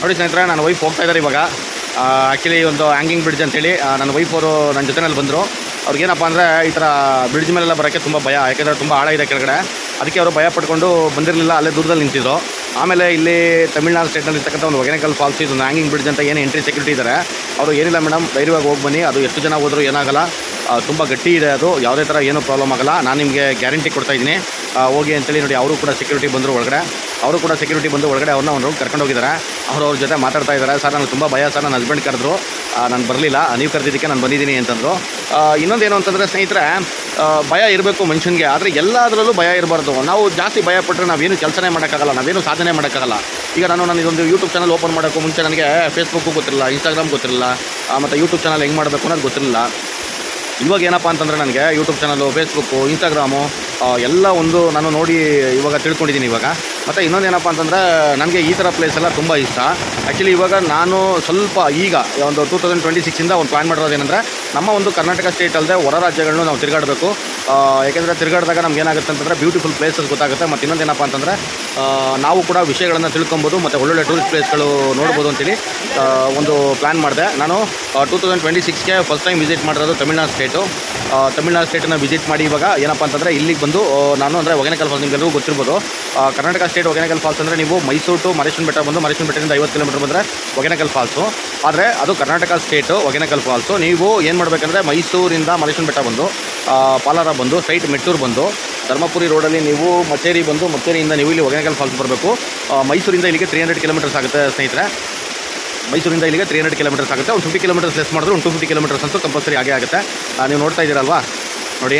ನೋಡಿ ಸ್ನೇಹಿತರೆ, ನನ್ನ ವೈಫ್ ಹೋಗ್ತಾ ಇದ್ದಾರೆ ಇವಾಗ. ಆ್ಯಕ್ಚುಲಿ ಒಂದು ಹ್ಯಾಂಗಿಂಗ್ ಬ್ರಿಡ್ಜ್ ಅಂತೇಳಿ ನನ್ನ ವೈಫ್ ಅವರು ನನ್ನ ಜೊತೆಯಲ್ಲಿ ಬಂದರು. ಅವ್ರಿಗೇನಪ್ಪ ಅಂದರೆ ಈ ಥರ ಬ್ರಿಡ್ಜ್ ಮೇಲೆಲ್ಲ ಬರೋಕ್ಕೆ ತುಂಬ ಭಯ, ಯಾಕೆಂದರೆ ತುಂಬ ಆಳ ಇದೆ ಕೆಳಗಡೆ. ಅದಕ್ಕೆ ಅವರು ಭಯ ಪಡ್ಕೊಂಡು ಬಂದಿರಲಿಲ್ಲ, ಅಲ್ಲೇ ದೂರದಲ್ಲಿ ನಿಂತಿದ್ರು. ಆಮೇಲೆ ಇಲ್ಲಿ ತಮಿಳ್ನಾಡು ಸ್ಟೇಟ್ನಲ್ಲಿ ಇರ್ತಕ್ಕಂಥ ಒಂದು ಹೊಗೆನಕಲ್ ಫಾಲ್ಸ್, ಇದು ಹ್ಯಾಂಗಿಂಗ್ ಬ್ರಿಡ್ಜ್ ಅಂತ ಏನು ಎಂಟ್ರಿ ಸೆಕ್ಯೂರಿಟಿ ಇದ್ದಾರೆ ಅವರು, ಏನಿಲ್ಲ ಮೇಡಮ್ ಧೈರ್ಯವಾಗಿ ಹೋಗಿ ಬನ್ನಿ, ಅದು ಎಷ್ಟು ಜನ ಹೋದರೂ ಏನಾಗಲ್ಲ, ತುಂಬ ಗಟ್ಟಿ ಇದೆ, ಅದು ಯಾವುದೇ ಥರ ಏನೂ ಪ್ರಾಬ್ಲಮ್ ಆಗಲ್ಲ, ನಾನು ನಿಮಗೆ ಗ್ಯಾರಂಟಿ ಕೊಡ್ತಾಯಿದ್ದೀನಿ, ಹೋಗಿ ಅಂತೇಳಿ. ನೋಡಿ ಅವರು ಕೂಡ ಸೆಕ್ಯೂರಿಟಿ ಬಂದರು ಒಳಗಡೆ, ಒಳಗಡೆ ಅವ್ರನ್ನ ಕರ್ಕೊಂಡು ಹೋಗಿದ್ದಾರೆ. ಅವ್ರ ಜೊತೆ ಮಾತಾಡ್ತಾ ಇದ್ದಾರೆ. ಸರ್ ನನಗೆ ತುಂಬ ಭಯ ಸರ್, ನನ್ನ ಹಸ್ಬೆಂಡ್ ಕರೆದ್ರು, ನಾನು ಬರಲಿಲ್ಲ, ನೀವು ಕರೆದಿದ್ದಕ್ಕೆ ನಾನು ಬಂದಿದ್ದೀನಿ ಅಂತಂದರು. ಇನ್ನೊಂದೇನು ಅಂತಂದರೆ ಸ್ನೇಹಿತರೆ, ಭಯ ಇರಬೇಕು ಮನುಷ್ಯನಿಗೆ, ಆದರೆ ಎಲ್ಲದರಲ್ಲೂ ಭಯ ಇರಬಾರ್ದು. ನಾವು ಜಾಸ್ತಿ ಭಯ ಪಟ್ಟರೆ ನಾವೇನು ಕೆಲಸನೇ ಮಾಡೋಕ್ಕಾಗಲ್ಲ, ನಾವೇನು ಸಾಧನೆ ಮಾಡೋಕ್ಕಾಗಲ್ಲ. ಈಗ ನಾನು ಇದೊಂದು ಯೂಟ್ಯೂಬ್ ಚಾನಲ್ ಓಪನ್ ಮಾಡೋಕ್ಕೂ ಮುಂಚೆ ನನಗೆ ಫೇಸ್ಬುಕ್ಕು ಗೊತ್ತಿರಲಿಲ್ಲ, ಇನ್ಸ್ಟಾಗ್ರಾಮ್ ಗೊತ್ತಿರಲಿಲ್ಲ, ಮತ್ತು ಯೂಟ್ಯೂಬ್ ಚಾನಲ್ ಹೆಂಗೆ ಮಾಡಬೇಕು ಅನ್ನೋದು ಗೊತ್ತಿರಲಿಲ್ಲ. ಇವಾಗ ಏನಪ್ಪ ಅಂತಂದರೆ ನನಗೆ ಯೂಟ್ಯೂಬ್ ಚಾನಲು, ಫೇಸ್ಬುಕ್ಕು, ಇನ್ಸ್ಟಾಗ್ರಾಮು ಎಲ್ಲ ಒಂದು ನಾನು ನೋಡಿ ಇವಾಗ ತಿಳ್ಕೊಂಡಿದ್ದೀನಿ ಇವಾಗ. ಮತ್ತು ಇನ್ನೊಂದೇನಪ್ಪ ಅಂತಂದರೆ ನನಗೆ ಈ ಥರ ಪ್ಲೇಸ್ ಎಲ್ಲ ತುಂಬ ಇಷ್ಟ. ಆ್ಯಕ್ಚುಲಿ ಇವಾಗ ನಾನು ಸ್ವಲ್ಪ ಈಗ ಒಂದು 2026ಇಂದ ಒಂದು ಪ್ಲ್ಯಾನ್ ಮಾಡಿರೋದೇನೆಂದರೆ, ನಮ್ಮ ಒಂದು ಕರ್ನಾಟಕ ಸ್ಟೇಟ್ ಅಲ್ಲದೆ ಹೊರ ರಾಜ್ಯಗಳನ್ನು ನಾವು ತಿರುಗಾಡಬೇಕು. ಯಾಕೆಂದರೆ ತಿರುಗಾಡಿದಾಗ ನಮ್ಗೆ ಏನಾಗುತ್ತೆ ಅಂತಂದರೆ ಬ್ಯೂಟಿಫುಲ್ ಪ್ಲೇಸಸ್ ಗೊತ್ತಾಗುತ್ತೆ. ಮತ್ತು ಇನ್ನೊಂದೇನಪ್ಪ ಅಂತಂದರೆ ನಾವು ಕೂಡ ವಿಷಯಗಳನ್ನು ತಿಳ್ಕೊಬೋದು ಮತ್ತು ಒಳ್ಳೊಳ್ಳೆ ಟೂರಿಸ್ಟ್ ಪ್ಲೇಸ್ಗಳು ನೋಡ್ಬೋದು ಅಂತೇಳಿ ಒಂದು ಪ್ಲ್ಯಾನ್ ಮಾಡಿದೆ. ನಾನು 2026ಗೆ ಫಸ್ಟ್ ಟೈಮ್ ವಿಸಿಟ್ ಮಾಡಿರೋದು ತಮಿಳ್ನಾಡು ಸ್ಟೇಟನ್ನು ವಿಸಿಟ್ ಮಾಡಿ ಇವಾಗ ಏನಪ್ಪ ಅಂತಂದರೆ ಇಲ್ಲಿಗೆ ಬಂದು ನಾನು ಅಂದರೆ ಹೊಗೆನಕಲ್ ಫಾಲ್ಸ್, ನಿಮಗೆಲ್ಲರಿಗೂ ಗೊತ್ತಿರ್ಬೋದು. ಕರ್ನಾಟಕ ಸ್ಟೇಟ್ ಹೊಗೆನಕಲ್ ಫಾಲ್ಸ್ ಅಂದರೆ ನೀವು ಮೈಸೂರು ಟು ಮಲೇಶ್ವರ ಬೆಟ್ಟ ಬಂದು ಮಲೇಶ್ವರ ಬೆಟ್ಟದಿಂದ 50 ಕಿಲೋಮೀಟರ್ ಬಂದರೆ ಹೊಗೆನಕಲ್ ಫಾಲ್ಸು. ಆದರೆ ಅದು ಕರ್ನಾಟಕ ಸ್ಟೇಟು ಹೊಗೆನಕಲ್ ಫಾಲ್ಸು. ನೀವು ಏನು ಮಾಡಬೇಕಂದ್ರೆ ಮೈಸೂರಿಂದ ಮಲೇಶ್ವರ ಬೆಟ್ಟ ಬಂದು ಪಾಲಾರ ಬಂದು ಸ್ಟ್ರೈಟ್ ಮೆಟ್ಟೂರು ಬಂದು ಧರ್ಮಪುರಿ ರೋಡಲ್ಲಿ ನೀವು ಮಚ್ಚೇರಿ ಬಂದು ಮಚ್ಚೇರಿಯಿಂದ ನೀವು ಇಲ್ಲಿ ಹೊಗೆನಕಲ್ ಫಾಲ್ಸ್ ಬರಬೇಕು. ಮೈಸೂರಿಂದ ಇಲ್ಲಿಗೆ 300 ಕಿಲೋಮೀಟರ್ಸ್ ಆಗುತ್ತೆ ಸ್ನೇಹಿತರೆ. ಮೈಸೂರಿಂದ ಇಲ್ಲಿಗೆ 300 ಕಿಲೋಮೀಟರ್ಸ್ ಆಗುತ್ತೆ. ಒಂದು 50 ಕಿಲೋಮೀಟರ್ಸ್ ಲೆಸ್ ಮಾಡಿದ್ರು ಒಂದು 250 ಕಿಲೋಮೀಟರ್ಸ್ ಅಂತೂ ಕಂಪಲ್ಸರಿ ಆಗೇ ಆಗುತ್ತೆ. ನೀವು ನೋಡ್ತಾ ಇದ್ದೀರಲ್ವಾ, ನೋಡಿ